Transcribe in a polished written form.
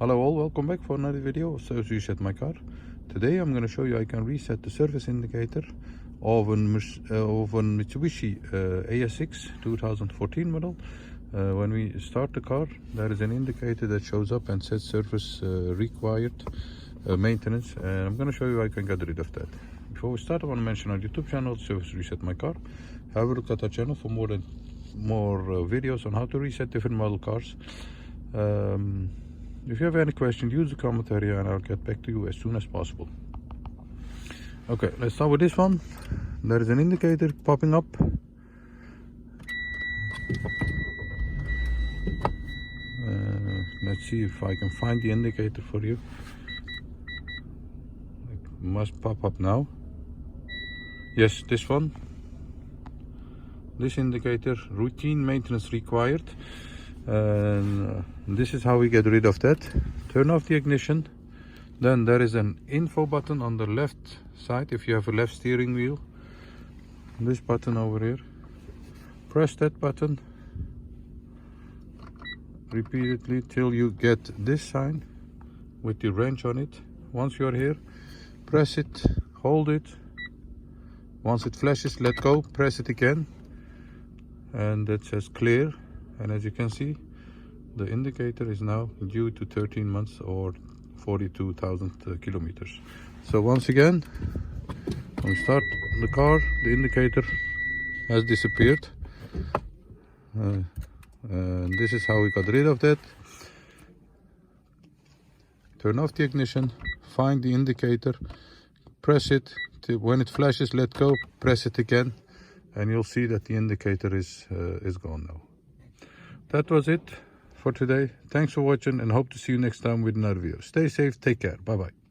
Hello all, welcome back for another video of Service Reset My Car. Today I'm going to show you I can reset the service indicator of a Mitsubishi ASX 2014 model. When we start the car, there is an indicator that shows up and says service required maintenance, and I'm going to show you how I can get rid of that. Before we start, I want to mention our YouTube channel, Service Reset My Car. Have a look at our channel for more videos on how to reset different model cars. If you have any questions, use the comment area and I'll get back to you as soon as possible. Okay, let's start with this one. There is an indicator popping up. Let's see if I can find the indicator for you. It must pop up now. Yes, this one. This indicator, routine maintenance required. And this is how we get rid of that. Turn off the ignition. Then there is an info button on the left side if you have a left steering wheel. This button over here. Press that button repeatedly till you get this sign with the wrench on it. Once you're here, press it, hold it. Once it flashes, let go, press it again, and that says clear. And as you can see, the indicator is now due to 13 months or 42,000 kilometers. So once again, when we start the car, the indicator has disappeared. And this is how we got rid of that. Turn off the ignition, find the indicator, press it. When it flashes, let go, press it again, and you'll see that the indicator is gone now. That was it for today. Thanks for watching and hope to see you next time with another video. Stay safe, take care, bye bye.